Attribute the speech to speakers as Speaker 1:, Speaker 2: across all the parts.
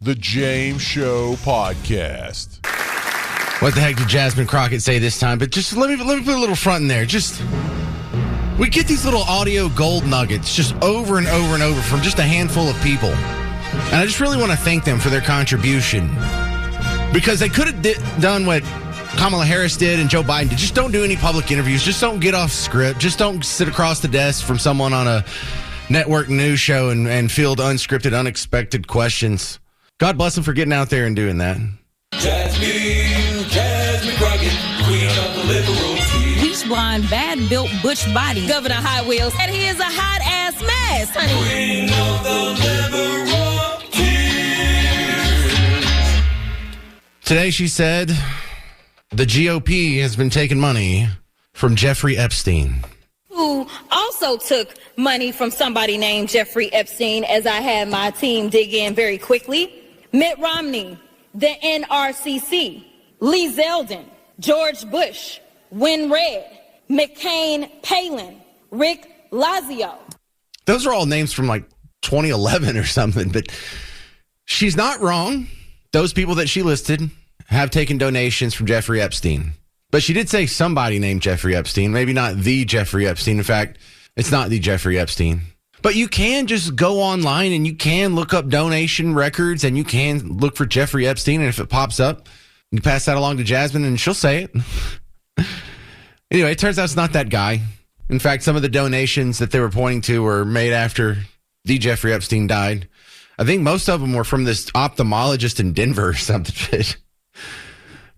Speaker 1: The James Show Podcast.
Speaker 2: What the heck did Jasmine Crockett say this time? But just let me put a little front in there. We get these little audio gold nuggets just over and over and over from just a handful of people. And I just really want to thank them for their contribution. Because they could have done what Kamala Harris did and Joe Biden did. Just don't do any public interviews. Just don't get off script. Just don't sit across the desk from someone on a network news show and field unscripted, unexpected questions. God bless them for getting out there and doing that.
Speaker 3: Jasmine Crockett, queen of the liberal tea.
Speaker 4: Bleach blonde, bad built butch body, Governor Hot Wheels, and he is a hot ass mess, honey.
Speaker 3: Queen of the liberal tea.
Speaker 2: Today she said the GOP has been taking money from Jeffrey Epstein.
Speaker 4: Who also took money from somebody named Jeffrey Epstein, as I had my team dig in very quickly. Mitt Romney, the NRCC, Lee Zeldin, George Bush, Win Red, McCain Palin, Rick Lazio.
Speaker 2: Those are all names from like 2011 or something, but she's not wrong. Those people that she listed have taken donations from Jeffrey Epstein. But she did say somebody named Jeffrey Epstein, maybe not the Jeffrey Epstein. In fact, it's not the Jeffrey Epstein. But you can just go online and you can look up donation records and you can look for Jeffrey Epstein. And if it pops up, you pass that along to Jasmine and she'll say it. Anyway, it turns out it's not that guy. In fact, some of the donations that they were pointing to were made after the Jeffrey Epstein died. I think most of them were from this ophthalmologist in Denver or something.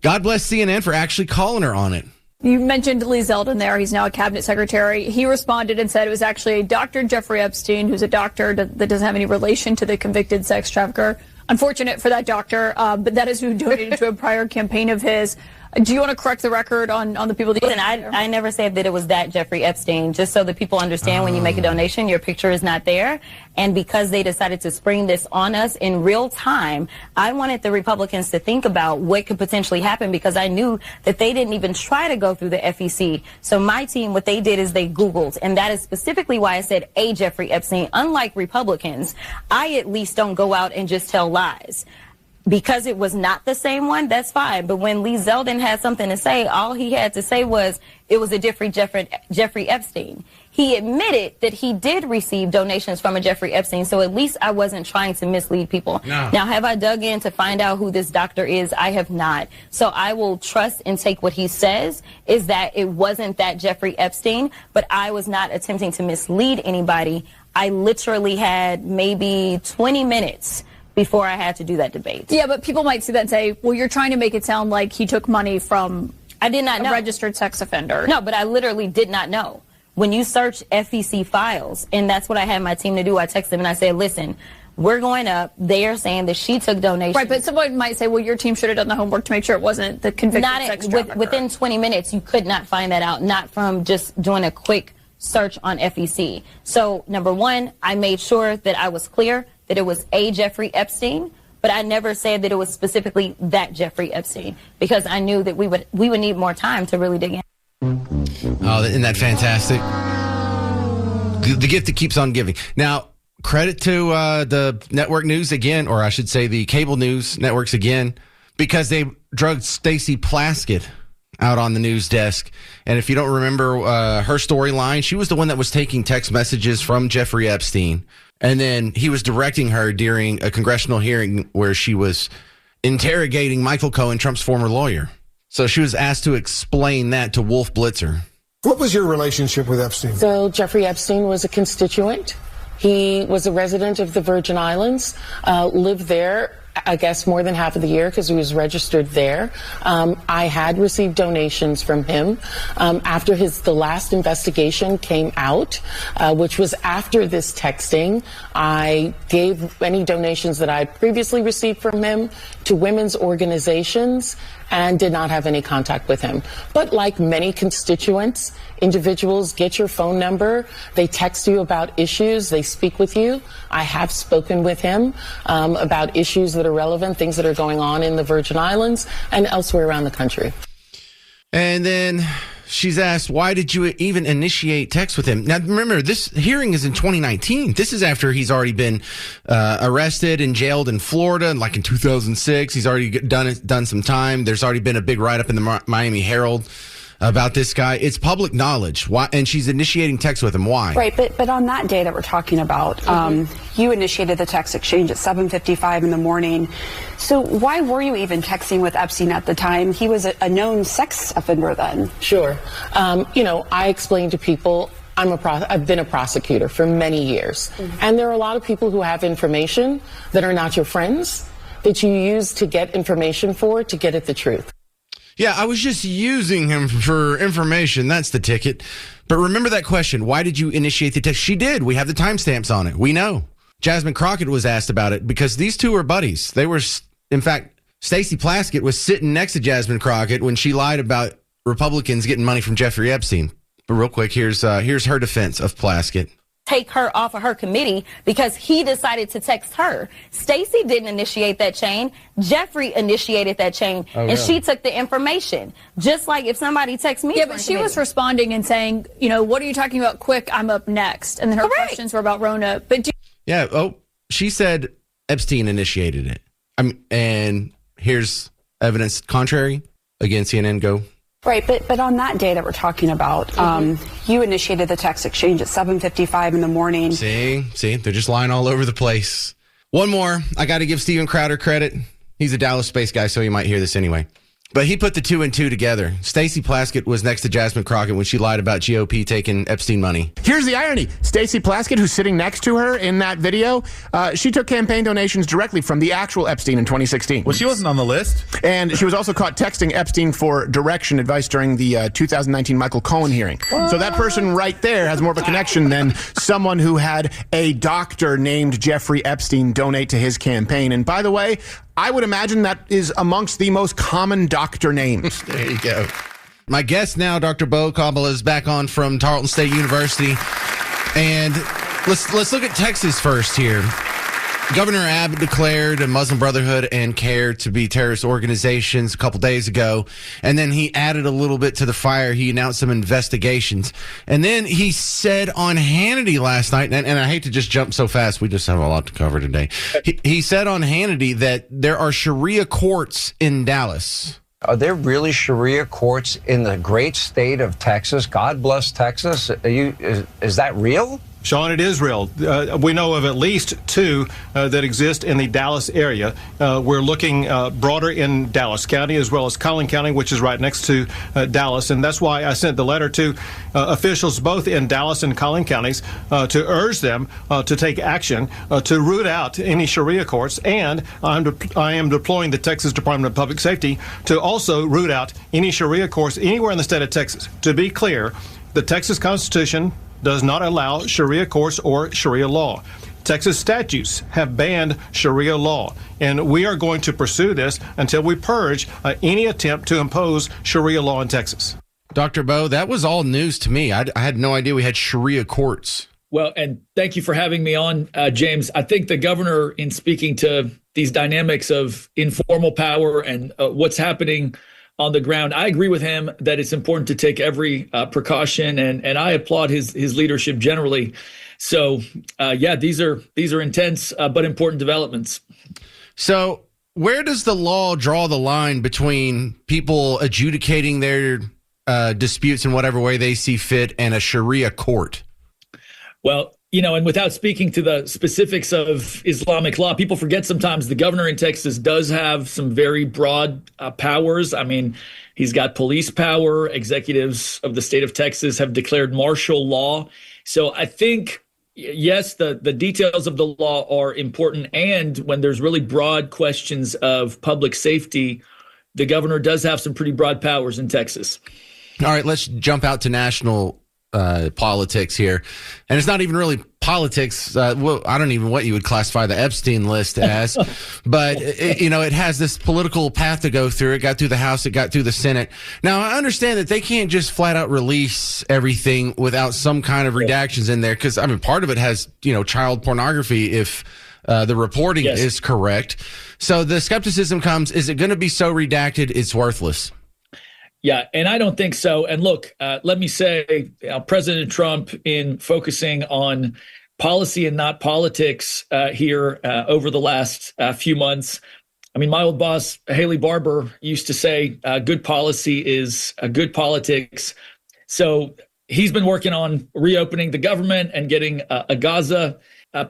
Speaker 2: God bless CNN for actually calling her on it.
Speaker 5: You mentioned Lee Zeldin there. He's now a cabinet secretary. He responded and said it was actually a Dr. Jeffrey Epstein, who's a doctor that doesn't have any relation to the convicted sex trafficker. Unfortunate for that doctor, but that is who donated to a prior campaign of his. Do you want to correct the record on the people that...
Speaker 6: Listen, I never said that it was that Jeffrey Epstein, just so that people understand when you make a donation, your picture is not there. And because they decided to spring this on us in real time, I wanted the Republicans to think about what could potentially happen because I knew that they didn't even try to go through the FEC. So my team, what they did is they Googled, and that is specifically why I said a Jeffrey Epstein. Unlike Republicans, I at least don't go out and just tell lies. Because it was not the same one, that's fine. But when Lee Zeldin had something to say, all he had to say was it was a Jeffrey Epstein. He admitted that he did receive donations from a Jeffrey Epstein, so at least I wasn't trying to mislead people. No. Now, have I dug in to find out who this doctor is? I have not. So I will trust and take what he says, is that it wasn't that Jeffrey Epstein, but I was not attempting to mislead anybody. I literally had maybe 20 minutes before I had to do that debate.
Speaker 5: Yeah, but people might see that and say, well, you're trying to make it sound like he took money from
Speaker 6: I did not know.
Speaker 5: A registered sex offender.
Speaker 6: No, but I literally did not know. When you search FEC files, and that's what I had my team to do, I texted them and I said, listen, we're going up. They are saying that she took donations.
Speaker 5: Right, but someone might say, well, your team should have done the homework to make sure it wasn't the convicted sex trafficker.
Speaker 6: Within 20 minutes, you could not find that out, not from just doing a quick search on FEC. So, number one, I made sure that I was clear that it was a Jeffrey Epstein, but I never said that it was specifically that Jeffrey Epstein because I knew that we would need more time to really dig in.
Speaker 2: Oh, isn't that fantastic? The gift that keeps on giving. Now, credit to the network news again, or I should say the cable news networks again, because they drugged Stacey Plaskett out on the news desk. And if you don't remember her storyline, she was the one that was taking text messages from Jeffrey Epstein. And then he was directing her during a congressional hearing where she was interrogating Michael Cohen, Trump's former lawyer. So she was asked to explain that to Wolf Blitzer.
Speaker 7: What was your relationship with Epstein?
Speaker 8: So Jeffrey Epstein was a constituent. He was a resident of the Virgin Islands, lived there, I guess, more than half of the year because he was registered there. I had received donations from him after the last investigation came out, which was after this texting. I gave any donations that I had previously received from him to women's organizations and did not have any contact with him. But like many constituents, individuals get your phone number, they text you about issues, they speak with you. I have spoken with him about issues that are relevant, things that are going on in the Virgin Islands and elsewhere around the country.
Speaker 2: And then she's asked, why did you even initiate text with him? Now, remember, this hearing is in 2019. This is after he's already been arrested and jailed in Florida, like in 2006. He's already done some time. There's already been a big write-up in the Miami Herald about this guy. It's public knowledge. Why? And she's initiating text with him. Why?
Speaker 9: Right, but on that day that we're talking about, you initiated the text exchange at 7:55 in the morning. So why were you even texting with Epstein at the time? He was a known sex offender then.
Speaker 8: Sure. I explain to people I've been a prosecutor for many years, and there are a lot of people who have information that are not your friends that you use to get information to get at the truth.
Speaker 2: Yeah, I was just using him for information. That's the ticket. But remember that question. Why did you initiate the text? She did. We have the timestamps on it. We know. Jasmine Crockett was asked about it because these two are buddies. They were, in fact, Stacey Plaskett was sitting next to Jasmine Crockett when she lied about Republicans getting money from Jeffrey Epstein. But real quick, here's her defense of Plaskett.
Speaker 6: Take her off of her committee because he decided to text her. Stacey didn't initiate that chain. Jeffrey initiated that chain, and she took the information. Just like if somebody texts me.
Speaker 5: Yeah, but she was responding and saying, what are you talking about? Quick, I'm up next. And then her questions were about Rona. But
Speaker 2: she said Epstein initiated it. And here's evidence contrary. Again, CNN, go.
Speaker 9: Right, but on that day that we're talking about, you initiated the text exchange at 7:55 in the morning.
Speaker 2: See, they're just lying all over the place. One more, I got to give Steven Crowder credit. He's a Dallas space guy, so you might hear this anyway. But he put the two and two together. Stacey Plaskett was next to Jasmine Crockett when she lied about GOP taking Epstein money.
Speaker 10: Here's the irony. Stacey Plaskett, who's sitting next to her in that video, she took campaign donations directly from the actual Epstein in 2016.
Speaker 11: Well, she wasn't on the list.
Speaker 10: And she was also caught texting Epstein for direction advice during the 2019 Michael Cohen hearing. So that person right there has more of a connection than someone who had a doctor named Jeffrey Epstein donate to his campaign. And by the way, I would imagine that is amongst the most common doctor names.
Speaker 2: There you go. My guest now, Dr. Bo Kabbalah, is back on from Tarleton State University. And let's look at Texas first here. Governor Abbott declared a Muslim Brotherhood and CARE to be terrorist organizations a couple days ago. And then he added a little bit to the fire. He announced some investigations. And then he said on Hannity last night, and I hate to just jump so fast. We just have a lot to cover today. He said on Hannity that there are Sharia courts in Dallas.
Speaker 12: Are there really Sharia courts in the great state of Texas? God bless Texas. Is that real?
Speaker 13: Sean, it is real. We know of at least two that exist in the Dallas area. We're looking broader in Dallas County as well as Collin County, which is right next to Dallas. And that's why I sent the letter to officials both in Dallas and Collin counties to urge them to take action to root out any Sharia courts. And I am deploying the Texas Department of Public Safety to also root out any Sharia courts anywhere in the state of Texas. To be clear, the Texas Constitution does not allow Sharia courts or Sharia law. Texas statutes have banned Sharia law, and we are going to pursue this until we purge any attempt to impose Sharia law in Texas.
Speaker 2: Dr. Bo, that was all news to me. I had no idea we had Sharia courts.
Speaker 14: Well, and thank you for having me on, James. I think the governor, in speaking to these dynamics of informal power and what's happening on the ground, I agree with him that it's important to take every precaution, and I applaud his leadership generally. So, these are intense but important developments.
Speaker 2: So, where does the law draw the line between people adjudicating their disputes in whatever way they see fit and a Sharia court?
Speaker 14: Well, and without speaking to the specifics of Islamic law, people forget sometimes the governor in Texas does have some very broad powers. I mean, he's got police power. Executives of the state of Texas have declared martial law. So I think, yes, the details of the law are important. And when there's really broad questions of public safety, the governor does have some pretty broad powers in Texas.
Speaker 2: All right, let's jump out to national politics here. And it's not even really politics. Well, I don't even what you would classify the Epstein list as, but it has this political path to go through. It got through the House. It got through the Senate. Now, I understand that they can't just flat out release everything without some kind of redactions in there. Because, part of it has, child pornography if the reporting is correct. So the skepticism comes, is it going to be so redacted it's worthless?
Speaker 14: Yeah, and I don't think so. And look, let me say, President Trump, in focusing on policy and not politics here over the last few months. I mean, my old boss, Haley Barbour, used to say, good policy is good politics. So he's been working on reopening the government and getting a Gaza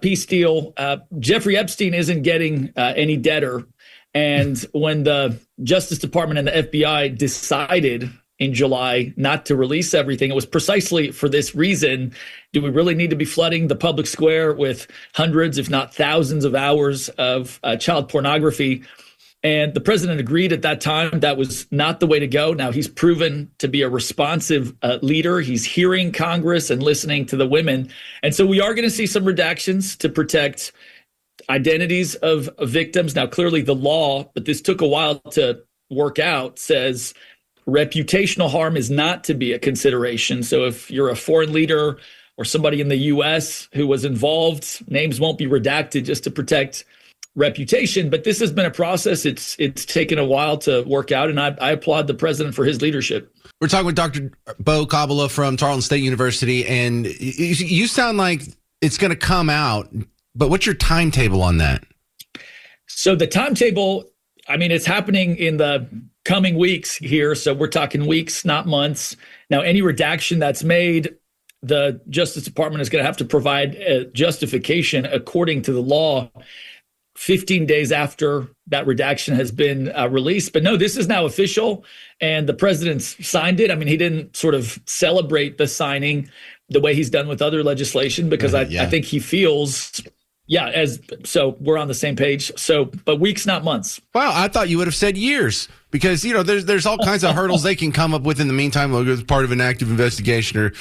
Speaker 14: peace deal. Jeffrey Epstein isn't getting any debtor. And when the Justice Department and the FBI decided in July not to release everything, it was precisely for this reason. Do we really need to be flooding the public square with hundreds, if not thousands of hours of child pornography? And the president agreed at that time that was not the way to go. Now he's proven to be a responsive leader. He's hearing Congress and listening to the women. And so we are going to see some redactions to protect identities of victims. Now, clearly the law, but this took a while to work out, says reputational harm is not to be a consideration. So if you're a foreign leader or somebody in the U.S. who was involved, names won't be redacted just to protect reputation. But this has been a process. It's taken a while to work out, and I applaud the president for his leadership.
Speaker 2: We're talking with Dr. Bo Kabbalah from Tarleton State University, and you sound like it's going to come out. But what's your timetable on that? So the timetable, I mean, it's happening in the coming weeks here. So we're talking weeks, not months. Now, any redaction that's made, the Justice Department is going to have to provide a justification according to the law 15 days after that redaction has been released. But no, this is now official, and the president's signed it. I mean, he didn't sort of celebrate the signing the way he's done with other legislation, because I think he feels... so we're on the same page. So, but weeks, not months. Wow, I thought you would have said years, because, there's all kinds of hurdles they can come up with in the meantime, like as part of an active investigation or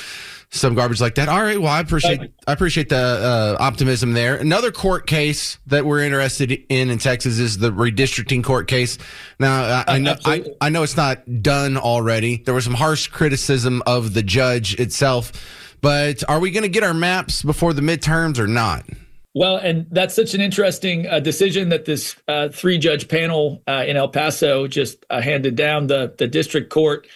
Speaker 2: some garbage like that. All right, well, I appreciate the optimism there. Another court case that we're interested in Texas is the redistricting court case. Now, I know it's not done already. There was some harsh criticism of the judge itself, but are we going to get our maps before the midterms or not? Well, and that's such an interesting decision that this three-judge panel in El Paso just handed down the district court.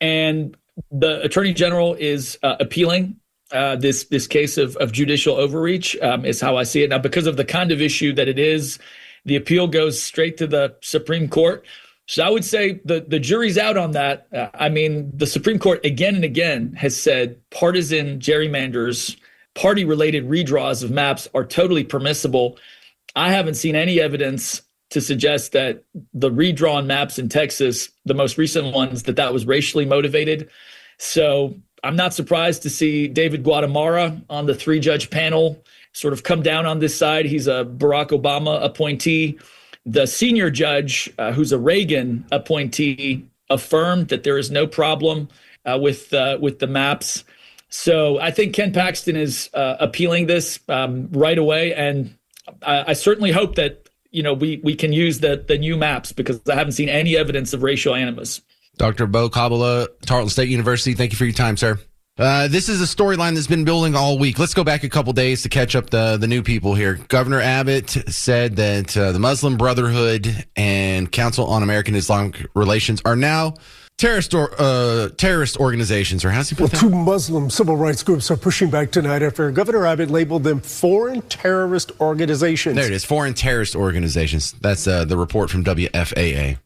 Speaker 2: And the attorney general is appealing this case of judicial overreach, is how I see it. Now, because of the kind of issue that it is, the appeal goes straight to the Supreme Court. So I would say the jury's out on that. I mean, the Supreme Court again and again has said partisan gerrymanders, party-related redraws of maps are totally permissible. I haven't seen any evidence to suggest that the redrawn maps in Texas, the most recent ones, that was racially motivated. So I'm not surprised to see David Guatemala on the three-judge panel sort of come down on this side. He's a Barack Obama appointee. The senior judge, who's a Reagan appointee, affirmed that there is no problem with the maps. So I think Ken Paxton is appealing this right away, and I certainly hope that we can use the new maps, because I haven't seen any evidence of racial animus. Dr. Bo Kabbalah, Tarleton State University, thank you for your time, sir. This is a storyline that's been building all week. Let's go back a couple days to catch up the new people here. Governor Abbott said that the Muslim Brotherhood and Council on American Islamic Relations are now terrorist organizations, or how's he put that?
Speaker 7: Two Muslim civil rights groups are pushing back tonight after Governor Abbott labeled them foreign terrorist organizations.
Speaker 2: There it is, foreign terrorist organizations. That's the report from WFAA.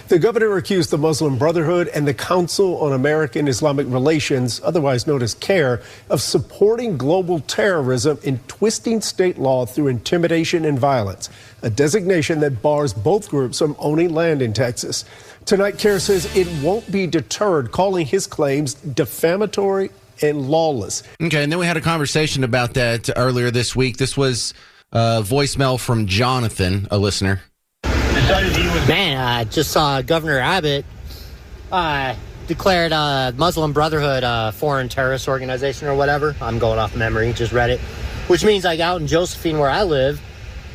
Speaker 7: The governor accused the Muslim Brotherhood and the Council on American Islamic Relations, otherwise known as CAIR, of supporting global terrorism and twisting state law through intimidation and violence, a designation that bars both groups from owning land in Texas. Tonight, CAIR says it won't be deterred, calling his claims defamatory and lawless.
Speaker 2: Okay, and then we had a conversation about that earlier this week. This was a voicemail from Jonathan, a listener.
Speaker 11: Man, I just saw Governor Abbott declared Muslim Brotherhood a foreign terrorist organization or whatever. I'm going off memory, just read it. Which means, like, out in Josephine where I live,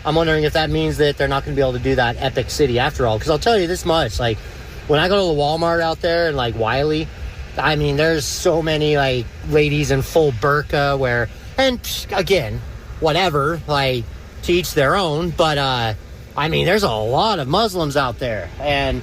Speaker 11: I'm wondering if that means that they're not going to be able to do that Epic City after all. Because I'll tell you this much, like, when I go to the Walmart out there in, like, Wiley, I mean, there's so many, like, ladies in full burqa where, and again, whatever, like, to each their own, but, I mean, there's a lot of Muslims out there, and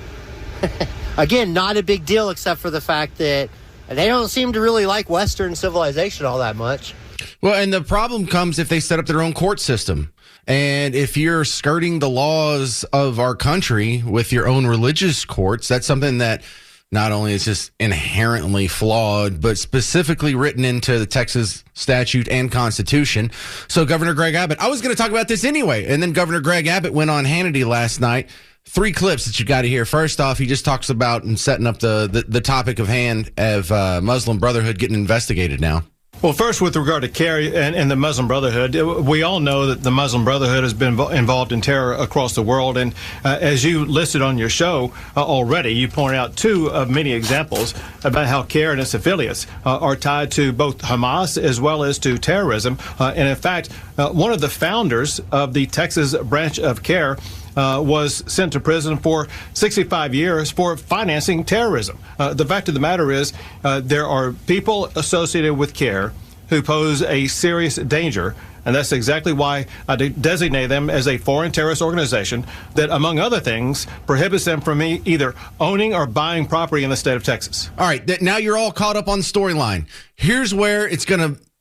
Speaker 11: Again, not a big deal except for the fact that they don't seem to really like Western civilization all that much.
Speaker 2: Well, and the problem comes if they set up their own court system. And if you're skirting the laws of our country with your own religious courts, that's something that not only is just inherently flawed, but specifically written into the Texas statute and Constitution. So Governor Greg Abbott, I was going to talk about this anyway. And then Governor Greg Abbott went on Hannity last night. 3 clips that you got to hear. First off, he just talks about and setting up the topic of hand of Muslim Brotherhood getting investigated now.
Speaker 13: Well, first, with regard to CARE and the Muslim Brotherhood, we all know that the Muslim Brotherhood has been involved in terror across the world. And as you listed on your show already, you pointed out 2 of many examples about how CARE and its affiliates are tied to both Hamas as well as to terrorism. And in fact, one of the founders of the Texas branch of CARE was sent to prison for 65 years for financing terrorism. The fact of the matter is there are people associated with CARE who pose a serious danger, and that's exactly why I designate them as a foreign terrorist organization that, among other things, prohibits them from either owning or buying property in the state of Texas.
Speaker 2: All right, now you're all caught up on the storyline. Here's where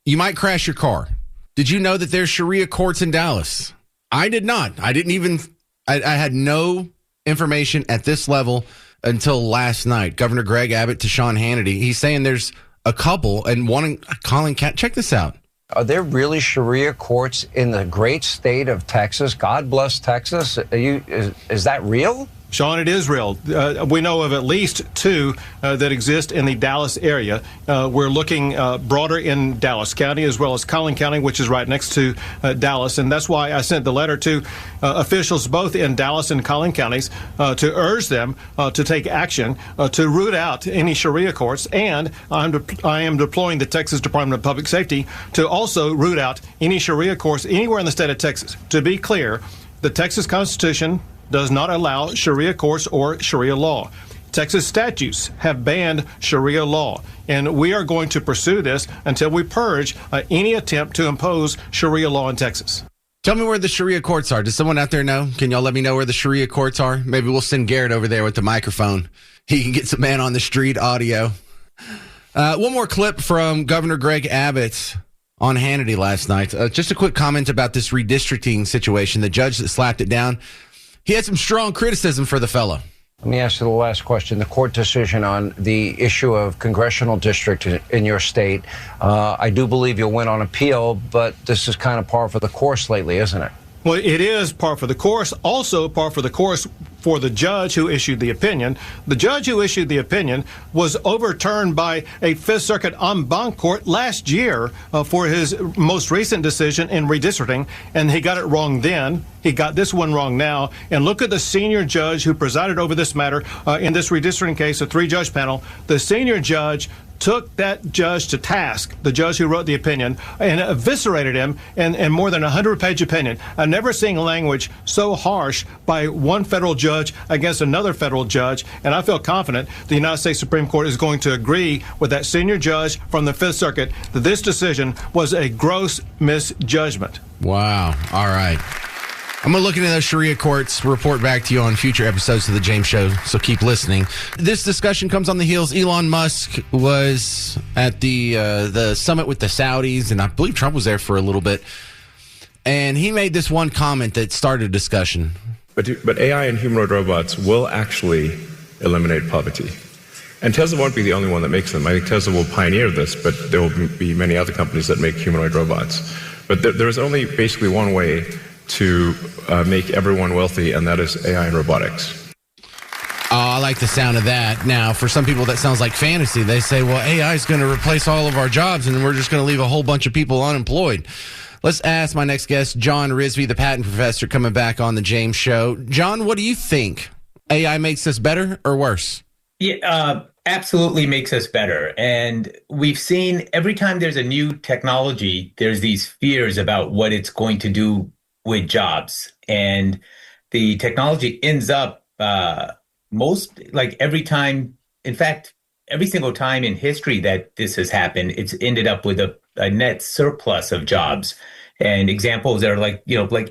Speaker 2: you might crash your car. Did you know that there's Sharia courts in Dallas? I did not. I had no information at this level until last night. Governor Greg Abbott to Sean Hannity. He's saying there's a couple, and one, Colin Cat, check this out.
Speaker 12: Are there really Sharia courts in the great state of Texas? God bless Texas. Is that real?
Speaker 13: Sean, it is real. We know of at least 2 that exist in the Dallas area. We're looking broader in Dallas County as well as Collin County, which is right next to Dallas. And that's why I sent the letter to officials both in Dallas and Collin counties to urge them to take action to root out any Sharia courts. And I am deploying the Texas Department of Public Safety to also root out any Sharia courts anywhere in the state of Texas. To be clear, the Texas Constitution does not allow Sharia courts or Sharia law. Texas statutes have banned Sharia law, and we are going to pursue this until we purge any attempt to impose Sharia law in Texas.
Speaker 2: Tell me where the Sharia courts are. Does someone out there know? Can y'all let me know where the Sharia courts are? Maybe we'll send Garrett over there with the microphone. He can get some man on the street audio. One more clip from Governor Greg Abbott on Hannity last night. Just a quick comment about this redistricting situation. The judge that slapped it down, he had some strong criticism for the fellow.
Speaker 12: Let me ask you the last question. The court decision on the issue of congressional district in your state, I do believe you'll win on appeal, but this is kind of par for the course lately, isn't it?
Speaker 13: Well, it is par for the course. Also par for the course for the judge who issued the opinion. The judge who issued the opinion was overturned by a Fifth Circuit en banc court last year for his most recent decision in redistricting, and he got it wrong then. He got this one wrong now. And look at the senior judge who presided over this matter in this redistricting case, a 3-judge panel. The senior judge took that judge to task, the judge who wrote the opinion, and eviscerated him in more than a 100-page opinion. I've never seen language so harsh by one federal judge against another federal judge, and I feel confident the United States Supreme Court is going to agree with that senior judge from the Fifth Circuit that this decision was a gross misjudgment.
Speaker 2: Wow. All right. I'm going to look into those Sharia courts, report back to you on future episodes of The James Show, so keep listening. This discussion comes on the heels. Elon Musk was at the summit with the Saudis, and I believe Trump was there for a little bit. And he made this one comment that started a discussion.
Speaker 15: But AI and humanoid robots will actually eliminate poverty. And Tesla won't be the only one that makes them. I think Tesla will pioneer this, but there will be many other companies that make humanoid robots. But there is only basically one way to make everyone wealthy, and that is AI and robotics.
Speaker 2: Oh, I like the sound of that. Now, for some people, that sounds like fantasy. They say, well, AI is going to replace all of our jobs, and we're just going to leave a whole bunch of people unemployed. Let's ask my next guest, John Risby, the patent professor, coming back on The James Show. John, what do you think? AI makes us better or worse?
Speaker 16: Yeah, absolutely makes us better. And we've seen every time there's a new technology, there's these fears about what it's going to do with jobs. And the technology ends up every time, in fact, every single time in history that this has happened, it's ended up with a net surplus of jobs. And examples are like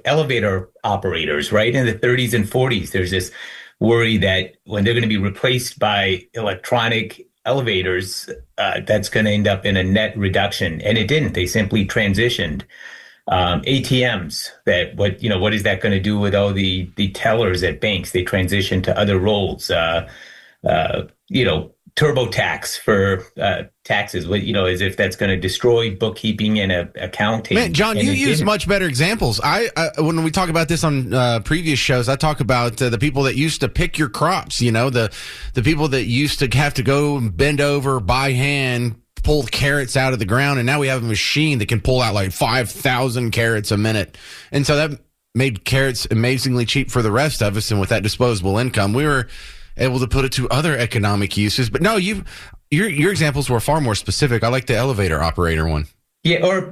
Speaker 16: elevator operators, right? In the 30s and 40s, there's this worry that when they're going to be replaced by electronic elevators, that's going to end up in a net reduction. And it didn't. They simply transitioned. ATMs, what is that going to do with all the tellers at banks? They transitioned to other roles. TurboTax for taxes, as if that's going to destroy bookkeeping and accounting.
Speaker 2: Man, John,
Speaker 16: and
Speaker 2: you use
Speaker 16: didn't.
Speaker 2: much better examples. When we talk about this on previous shows, I talk about the people that used to pick your crops, the people that used to have to go and bend over by hand, pull carrots out of the ground, and now we have a machine that can pull out like 5,000 carrots a minute. And so that made carrots amazingly cheap for the rest of us, and with that disposable income, we were able to put it to other economic uses. But no, your examples were far more specific. I like the elevator operator one.
Speaker 16: Yeah, or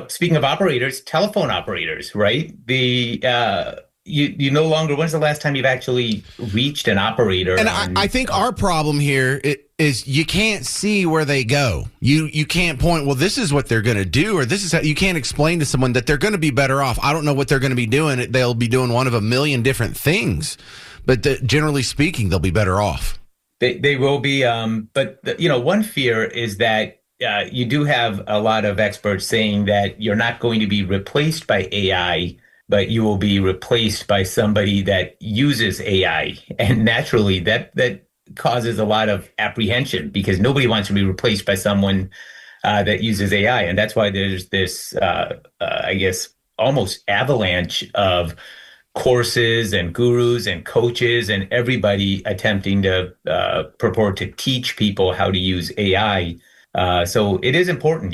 Speaker 16: speaking of operators, telephone operators, right? You no longer. When's the last time you've actually reached an operator?
Speaker 2: And I think our problem here is you can't see where they go. You can't point, well, this is what they're going to do, or this is how. You can't explain to someone that they're going to be better off. I don't know what they're going to be doing. They'll be doing one of a million different things, but generally speaking, they'll be better off.
Speaker 16: They will be. But one fear is that you do have a lot of experts saying that you're not going to be replaced by AI, but you will be replaced by somebody that uses AI. And naturally, that causes a lot of apprehension because nobody wants to be replaced by someone that uses AI. And that's why there's this, I guess, almost avalanche of courses and gurus and coaches and everybody attempting to purport to teach people how to use AI. So it is important.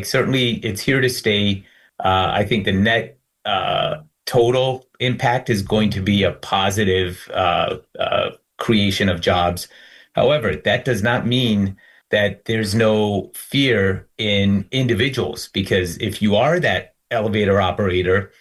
Speaker 16: Certainly it's here to stay. I think the net total impact is going to be a positive creation of jobs. However, that does not mean that there's no fear in individuals, because if you are that elevator operator,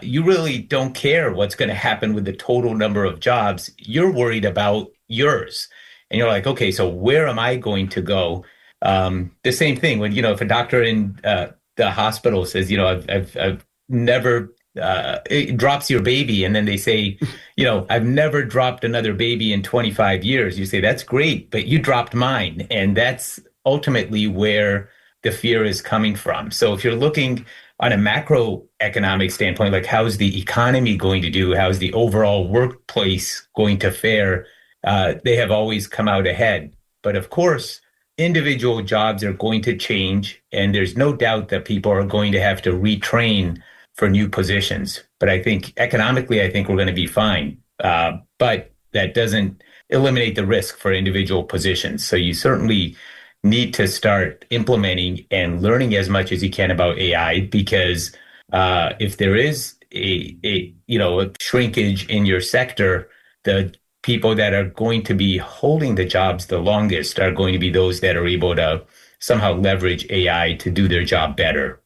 Speaker 16: you really don't care what's going to happen with the total number of jobs. You're worried about yours. And you're like, okay, so where am I going to go? The same thing when, if a doctor in the hospital says, I've never, it drops your baby. And then they say, I've never dropped another baby in 25 years. You say, that's great, but you dropped mine. And that's ultimately where the fear is coming from. So if you're looking on a macroeconomic standpoint, like how's the economy going to do? How's the overall workplace going to fare? They have always come out ahead. But of course, individual jobs are going to change, and there's no doubt that people are going to have to retrain for new positions. But I think economically, we're going to be fine. But that doesn't eliminate the risk for individual positions. So you certainly need to start implementing and learning as much as you can about AI, because if there is a shrinkage in your sector, the people that are going to be holding the jobs the longest are going to be those that are able to somehow leverage AI to do their job better.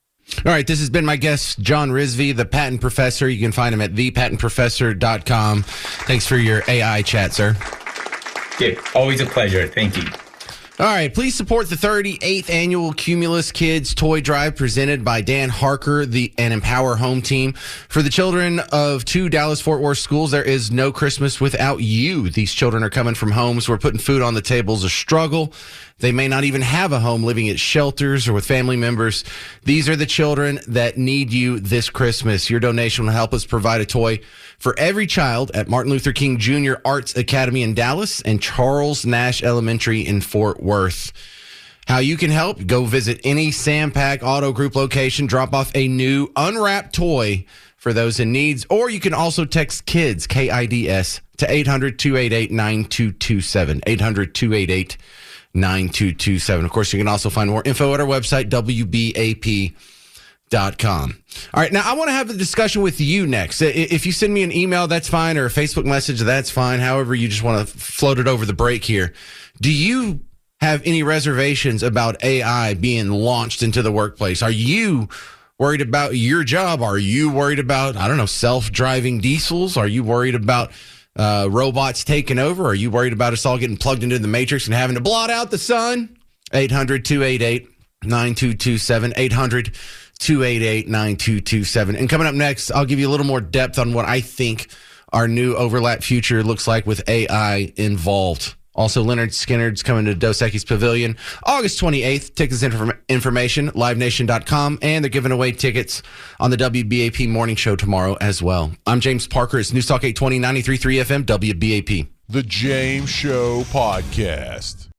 Speaker 2: All right, this has been my guest, John Rizvi, the patent professor. You can find him at thepatentprofessor.com. Thanks for your AI chat, sir.
Speaker 16: Yeah, always a pleasure. Thank you.
Speaker 2: All right, please support the 38th annual Cumulus Kids Toy Drive presented by Dan Harker and Empower Home Team. For the children of 2 Dallas-Fort Worth schools, there is no Christmas without you. These children are coming from homes where putting food on the table is a struggle. They may not even have a home, living at shelters or with family members. These are the children that need you this Christmas. Your donation will help us provide a toy for every child at Martin Luther King Jr. Arts Academy in Dallas and Charles Nash Elementary in Fort Worth. How you can help? Go visit any Sam Pack Auto Group location, drop off a new unwrapped toy for those in needs, or you can also text KIDS, KIDS, to 800-288-9227, 800-288-9227. Of course, you can also find more info at our website, WBAP.com. All right, now I want to have a discussion with you next. If you send me an email, that's fine, or a Facebook message, that's fine. However, you just want to float it over the break here. Do you have any reservations about AI being launched into the workplace? Are you worried about your job? Are you worried about, self-driving diesels? Are you worried about robots taking over? Are you worried about us all getting plugged into the matrix and having to blot out the sun? 800-288-9227, 800-288-9227. And coming up next, I'll give you a little more depth on what I think our new overlap future looks like with AI involved. Also, Leonard Skinner's coming to Dos Equis Pavilion August 28th. Tickets information, livenation.com, and they're giving away tickets on the WBAP morning show tomorrow as well. I'm James Parker. It's News Talk 820, 93.3 FM, WBAP.
Speaker 1: The James Show Podcast.